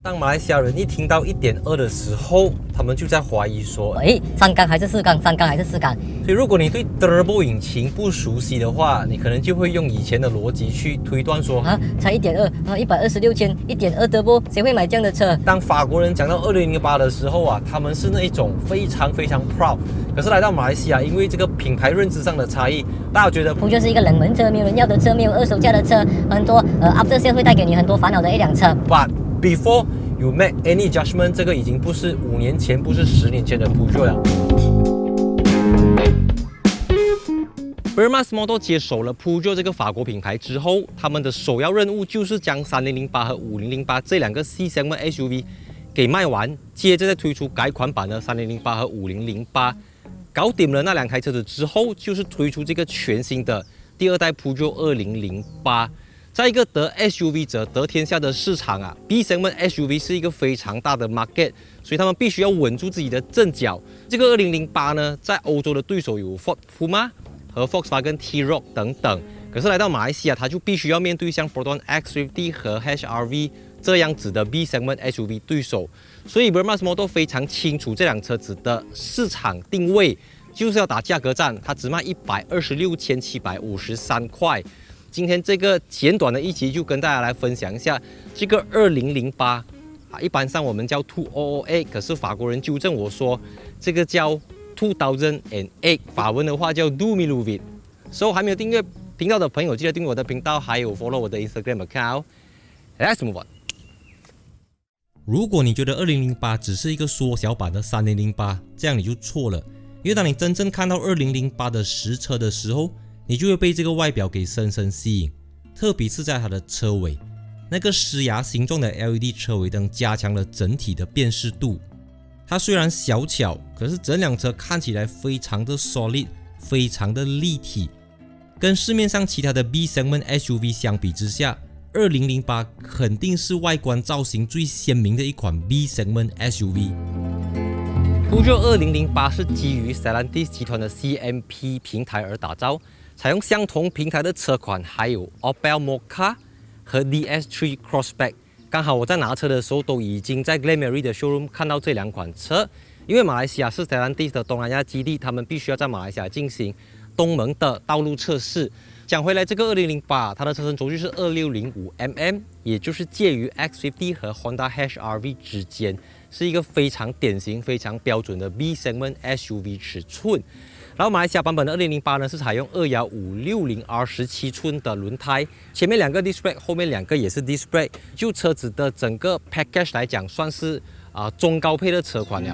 当马来西亚人一听到1.2的时候，他们就在怀疑说，三缸还是四缸？三缸还是四缸？所以如果你对 Turbo 引擎不熟悉的话，你可能就会用以前的逻辑去推断说，才1.2，126千，1.2 Turbo，谁会买这样的车？当法国人讲到2008的时候啊，他们是那一种非常 proud， 可是来到马来西亚，因为这个品牌认知上的差异，大家觉得Peugeot是一个冷门车，没有人要的车，没有二手价的车，很多after sale 会带给你很多烦恼的一辆车。But before you make any judgment， 这个已经不是5年前，不是10年前的 Peugeot 了。Bermas Model 接手了 Peugeot 这个法国品牌之后，他们的首要任务就是将3008和5008这两个 C segment SUV 给卖完，接着再推出改款版的3008和5008。搞定了那两台车子之后，就是推出这个全新的第二代 Peugeot 2008。在一个得 SUV 者得天下的市场啊 ，B segment SUV 是一个非常大的 market， 所以他们必须要稳住自己的阵脚。这个2008呢，在欧洲的对手有 Ford Puma 和 Volkswagen T-Roc 等等，可是来到马来西亚，它就必须要面对像 Proton X50 和 HRV 这样子的 B segment SUV 对手。所以 Bermas Model 非常清楚这辆车子的市场定位，就是要打价格战，它只卖126,753块。今天这个简短的一集就跟大家来分享一下这个2008一般上我们叫2008，可是法国人纠正我说这个叫2008，法文的话叫 2008。所以还没有订阅频道的朋友，记得订阅我的频道，还有 follow 我的 Instagram account。Let's move on。如果你觉得2008只是一个缩小版的3008，这样你就错了，因为当你真正看到2008的实车的时候，你就会被这个外表给深深吸引，特别是在它的车尾，那个狮牙形状的 LED 车尾灯加强了整体的辨识度。它虽然小巧，可是整辆车看起来非常的 solid， 非常的立体。跟市面上其他的 B segment SUV 相比之下，2008肯定是外观造型最鲜明的一款 B segment SUV。Peugeot 2008是基于 Stellantis 集团的 CMP 平台而打造。采用相同平台的车款还有 Opel Mokka 和 DS3 Crossback。刚好我在拿车的时候都已经在 Glenmarie 的 showroom 看到这两款车。因为马来西亚是 Stellantis 的东南亚基地，他们必须要在马来西亚进行东盟的道路测试。讲回来，这个2008它的车身轴距是2605mm， 也就是介于 X50 和 Honda HRV 之间，是一个非常典型、非常标准的 B segment SUV 尺寸。然后马来西亚版本的2008呢是采用215/60R17寸的轮胎，前面2个 disc brake， 后面2个也是 disc brake。就车子的整个 package 来讲，算是中高配的车款了。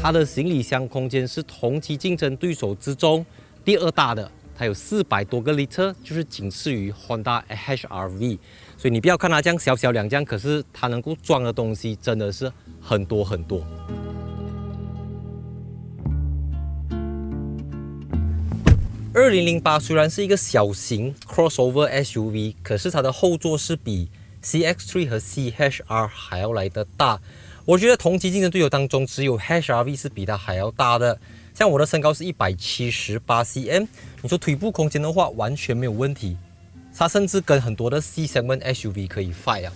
它的行李箱空间是同期竞争对手之中第2大的，它有400多个 liter， 就是仅次于 Honda HRV。所以你不要看它这样小小两辆，可是它能够装的东西真的是很多很多。2008虽然是一个小型 crossover SUV， 可是它的后座是比 CX3 和 CHR 还要来得大。我觉得同期竞争对手当中，只有 HRV 是比它还要大的。像我的身高是178cm， 你说腿部空间的话，完全没有问题。它甚至跟很多的 C segment SUV 可以 fight 啊。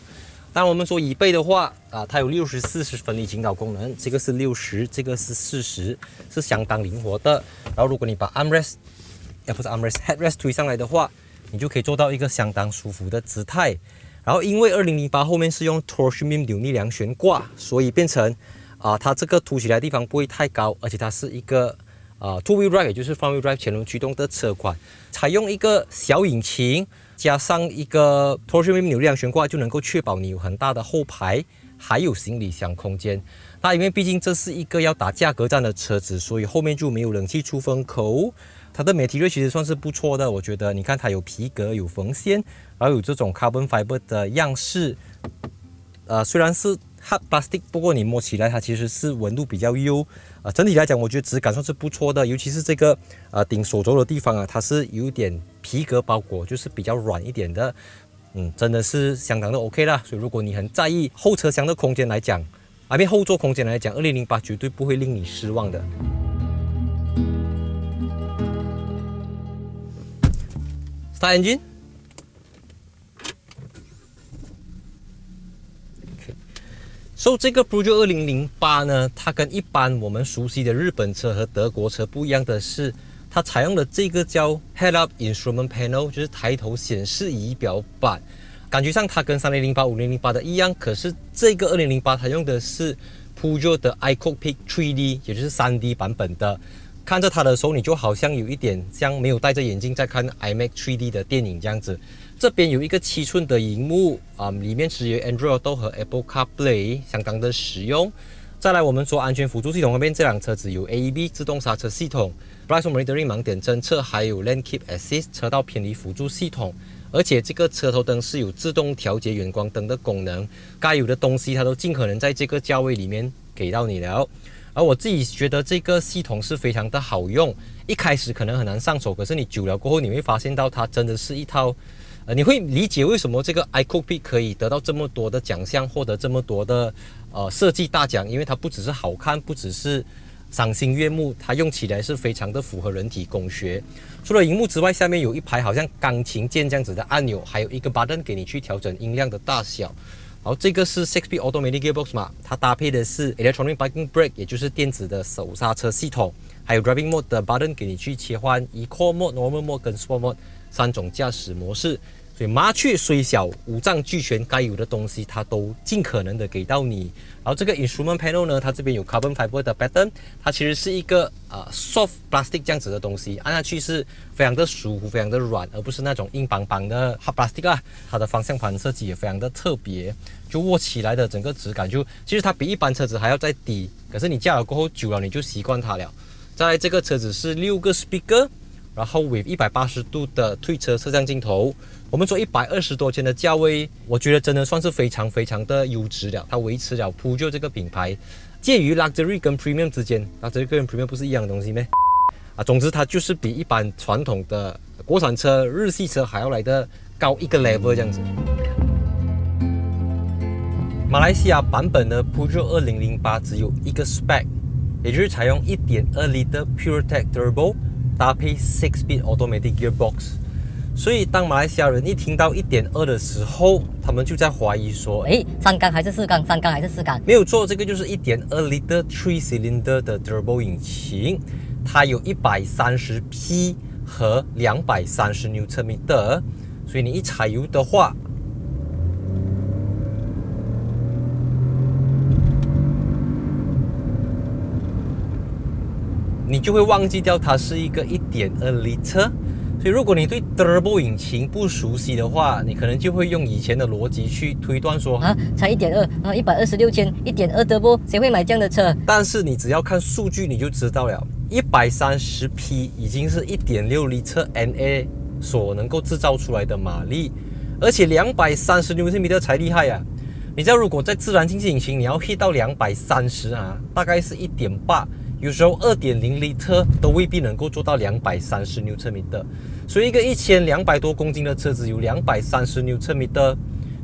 当然我们说椅背的话，它有60/40分离倾倒功能，这个是60，这个是40，是相当灵活的。然后如果你把 headrest 推上来的话，你就可以做到一个相当舒服的姿态。然后因为2008后面是用 torsion beam 扭力梁悬挂，所以变成它这个凸起来的地方不会太高，而且它是一个two wheel drive， 也就是 front wheel drive 前轮驱动的车款，采用一个小引擎加上一个 torsion beam 扭力梁悬挂，就能够确保你有很大的后排还有行李箱空间。那因为毕竟这是一个要打价格战的车子，所以后面就没有冷气出风口。它的 material 其实算是不错的，我觉得。你看它有皮革，有缝线，然后有这种 carbon fiber 的样式。虽然是 hard plastic， 不过你摸起来它其实是纹路比较优。整体来讲，我觉得质感算是不错的，尤其是这个顶手轴的地方它是有点皮革包裹，就是比较软一点的。真的是相当的 OK 啦。所以如果你很在意后车厢的空间来讲，后座空间来讲，2008绝对不会令你失望的。Start engine。这个 Peugeot 2008呢，它跟一般我们熟悉的日本车和德国车不一样的是，它采用的这个叫 Head-Up Instrument Panel， 就是抬头显示仪表板。感觉上它跟3008、5008的一样，可是这个2008它用的是 Peugeot 的 iCockpit 3D， 也就是 3D 版本的。看着它的时候，你就好像有一点像没有戴着眼镜在看 IMAX 3D 的电影这样子。这边有一个7寸的荧幕里面支援 Android Auto 和 Apple CarPlay， 相当的实用。再来我们说安全辅助系统方面，这辆车子有 AEB 自动刹车系统、Blind Spot Monitoring 盲点侦测，还有 Lane Keep Assist 车道偏离辅助系统。而且这个车头灯是有自动调节远光灯的功能，该有的东西它都尽可能在这个价位里面给到你了。而我自己觉得这个系统是非常的好用，一开始可能很难上手，可是你久了过后，你会发现到它真的是一套，你会理解为什么这个 iCockpit 可以得到这么多的奖项，获得这么多的设计大奖，因为它不只是好看，不只是赏心悦目，它用起来是非常的符合人体工学。除了荧幕之外，下面有一排好像钢琴键这样子的按钮，还有一个 button 给你去调整音量的大小。然后这个是 6-speed automatic gearbox 嘛，它搭配的是 electronic parking brake， 也就是电子的手刹车系统，还有 driving mode 的 button 给你去切换 eco mode、normal mode 跟 sport mode 3种驾驶模式。所以麻雀虽小，五脏俱全，该有的东西它都尽可能的给到你。然后这个 instrument panel 呢，它这边有 carbon fiber 的 pattern， 它其实是一个soft plastic 这样子的东西，按下去是非常的舒服，非常的软，而不是那种硬邦邦的 hard plastic 啊。它的方向盘设计也非常的特别，就握起来的整个质感其实它比一般车子还要再低，可是你驾了过后久了你就习惯它了。再来这个车子是6个 speaker， 然后 with 180度的退车摄像镜头。我们说120多千的价位，我觉得真的算是非常非常的优质了。它维持了 Peugeot 这个品牌介于 Luxury 跟 Premium 之间。Luxury 跟 Premium 不是一样的东西咩？总之它就是比一般传统的国产车、日系车还要来的高一个 level 这样子。马来西亚版本的 Peugeot 2008只有一个 spec， 也就是采用 1.2L PureTech Turbo 搭配 6-speed automatic gearbox。所以当马来西亚人一听到 1.2 的时候，他们就在怀疑说3缸还是4缸，3缸还是4缸？没有错，这个就是 1.2L 3 cylinder 的 turbo 引擎，它有130匹和230 Nm， 所以你一踩油的话，你就会忘记掉它是一个 1.2L 车。所以如果你对 turbo 引擎不熟悉的话，你可能就会用以前的逻辑去推断说才 1.2 126千 1.2 turbo， 谁会买这样的车？但是你只要看数据你就知道了，130匹已经是 1.6 车 NA 所能够制造出来的马力，而且230 Nm 才厉害啊！你知道如果在自然进气引擎你要 hit 到230大概是 1.8，有时候 2.0 车都未必能够做到230 Nm， 所以一个1200多公斤的车子有230 Nm，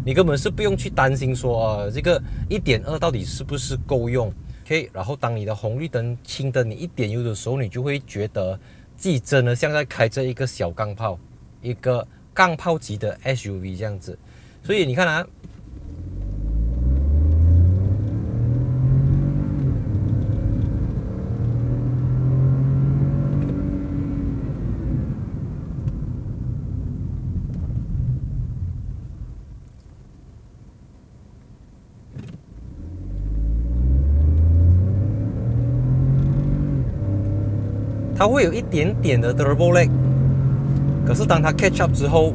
你根本是不用去担心说这个 1.2 到底是不是够用。OK， 然后当你的红绿灯青灯你一点油的时候，你就会觉得自己真的像在开着一个小钢炮，一个钢炮级的 SUV 这样子。所以你看它会有一点点的 turbo lag， 可是当它 catch up 之后，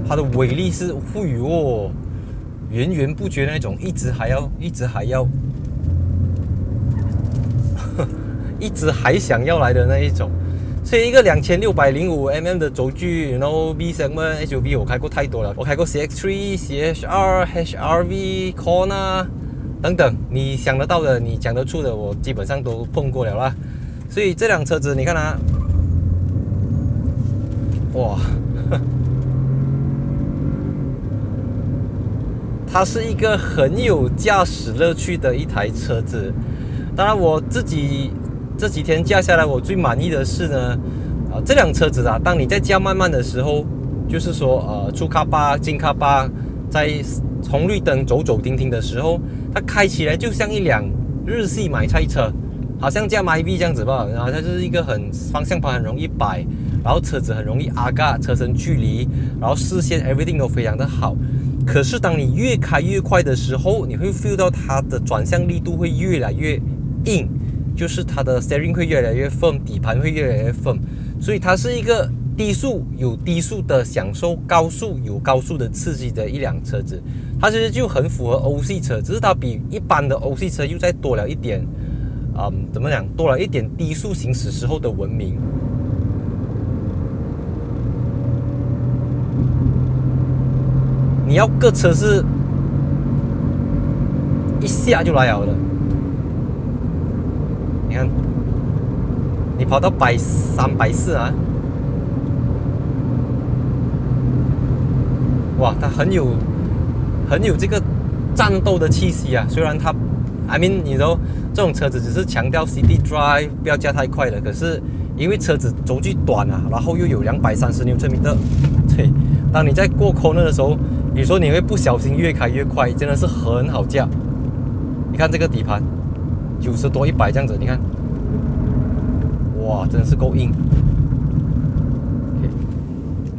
它的尾力是源源不绝的那种，一直还要一直还想要来的那一种。所以一个2605mm 的轴距，然后 B segment SUV 我开过太多了，我开过 CX-3、CHR、HRV、Kona 等等，你想得到的，你讲得出的，我基本上都碰过了啦。所以这辆车子你看哇，它是一个很有驾驶乐趣的一台车子。当然我自己这几天驾下来，我最满意的是呢，这辆车子当你在驾慢慢的时候，就是说出卡巴进卡巴，在红绿灯走走停停的时候，它开起来就像一辆日系买菜车，好像驾 Myvi 这样子吧。然后它就是一个方向盘很容易摆，然后车子很容易阿嘎，车身距离，然后视线 everything 都非常的好。可是当你越开越快的时候，你会 feel 到它的转向力度会越来越硬，就是它的 steering 会越来越 firm， 底盘会越来越 firm， 所以它是一个低速有低速的享受，高速有高速的刺激的一辆车子。它其实就很符合欧系车，只是它比一般的欧系车又再多了一点，怎么讲？多了一点低速行驶时候的文明。你要个车是一下就来了的，你看，你跑到130、140啊，哇，它很有这个战斗的气息啊。虽然它 I mean 你知道这种车子只是强调 City Drive 不要加太快了，可是因为车子轴距短啊，然后又有230牛车米的，对，当你在过 corner 的时候，你说你会不小心越开越快，真的是很好驾。你看这个底盘90多100这样子，你看，哇，真的是够硬。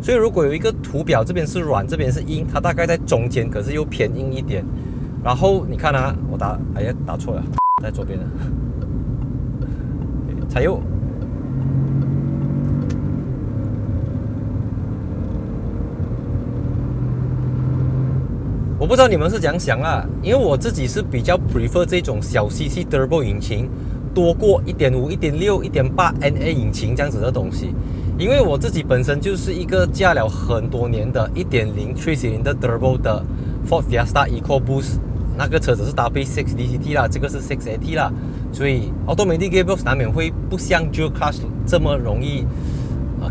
所以如果有一个图表，这边是软，这边是硬，它大概在中间，可是又偏硬一点。然后你看啊，我打错了，在左边的，踩右。我不知道你们是怎样想啦，因为我自己是比较 prefer 这种小 CC Turbo 引擎多过 1.5、1.6、1.8 NA 引擎这样子的东西。因为我自己本身就是一个驾了很多年的 1.0 3-cylinder Turbo 的 Ford Fiesta EcoBoost， 那个车子是搭配 6DCT 啦，这个是 6AT 啦，所以 Automatic Gearbox 难免会不像 Dual Clutch 这么容易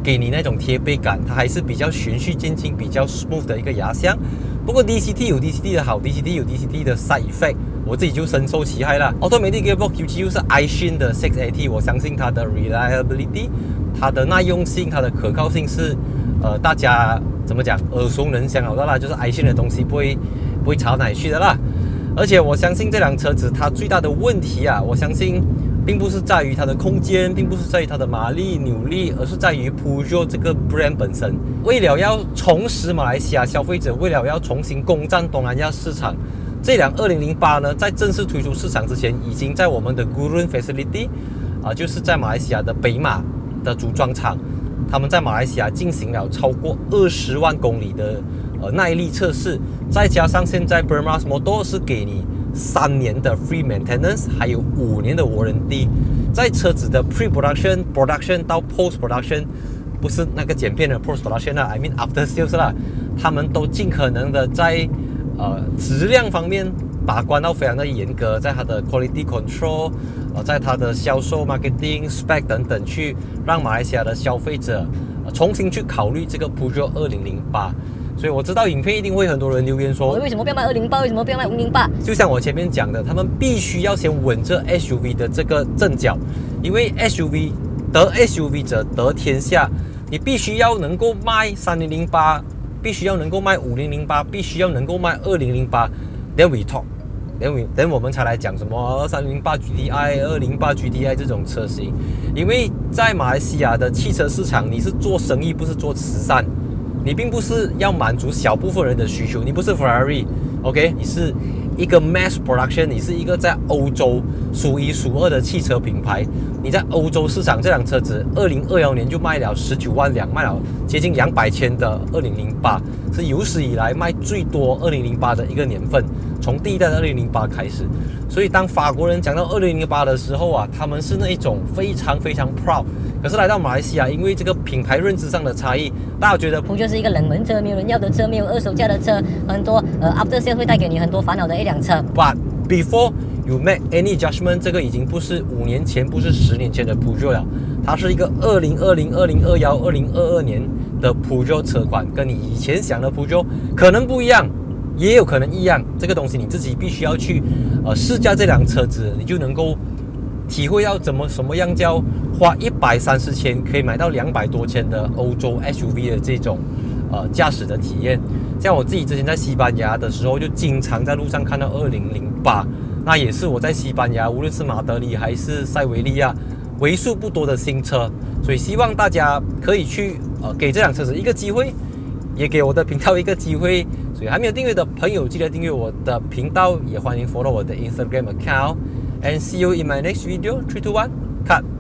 给你那种贴背感，它还是比较循序渐进、比较 smooth 的一个牙箱。不过 DCT 有 DCT 的好， DCT 有 DCT 的 side effect， 我自己就深受其害啦。Automatic Gearbox 尤其又是 iShin 的 6AT， 我相信它的 reliability， 它的耐用性、它的可靠性是大家怎么讲耳熟能详的啦，就是 iShin 的东西不会差到哪里去的啦。而且我相信这辆车子它最大的问题啊，我相信并不是在于它的空间，并不是在于它的马力扭力，而是在于 Peugeot 这个 brand 本身。为了要重拾马来西亚消费者，为了要重新攻占东南亚市场，这辆2008呢，在正式推出市场之前，已经在我们的 Gurun Facility，就是在马来西亚的北马的组装厂，他们在马来西亚进行了超过20万公里的耐力测试，再加上现在 Permas Motor 是给你3年的 free maintenance， 还有5年的 warranty。在车子的 pre-production、production 到 post-production， 不是那个剪片的 post-production 啦 ，I mean after sales 啦，他们都尽可能的在质量方面把关到非常的严格，在它的 quality control， 在它的销售 marketing spec 等等，去让马来西亚的消费者重新去考虑这个 Peugeot 2008。所以我知道影片一定会很多人留言说，为什么不要卖208？为什么不要卖508？就像我前面讲的，他们必须要先稳着 SUV 的这个阵脚，因为 SUV 得 SUV 者得天下，你必须要能够卖3008，必须要能够卖5008，必须要能够卖2008 ，then we talk，then 我们才来讲什么3008 GTI、208 GTI 这种车型，因为在马来西亚的汽车市场，你是做生意，不是做慈善。你并不是要满足小部分人的需求，你不是 Ferrari，OK， 你是一个 mass production， 你是一个在欧洲数一数二的汽车品牌。你在欧洲市场，这辆车子2021年就卖了19万辆，卖了接近200千的2008，是有史以来卖最多2008的一个年份，从第一代的2008开始。所以当法国人讲到2008的时候啊，他们是那一种非常非常 proud。可是来到马来西亚，因为这个品牌认知上的差异，大家觉得Peugeot是一个冷门车，没有人要的车，没有二手价的车，很多after sale 会带给你很多烦恼的一辆车。But before you make any judgment， 这个已经不是5年前，不是10年前的 Peugeot 了，它是一个2020、2021、2022年的 Peugeot 车款，跟你以前想的 Peugeot 可能不一样，也有可能一样。这个东西你自己必须要去试驾这辆车子，你就能够体会到什么样叫花130千可以买到200多千的欧洲 SUV 的这种驾驶的体验。像我自己之前在西班牙的时候，就经常在路上看到2008，那也是我在西班牙无论是马德里还是塞维利亚为数不多的新车，所以希望大家可以去给这辆车子一个机会，也给我的频道一个机会。所以还没有订阅的朋友，记得订阅我的频道，也欢迎 follow 我的 Instagram account。And see you in my next video. 3, 2, 1, cut.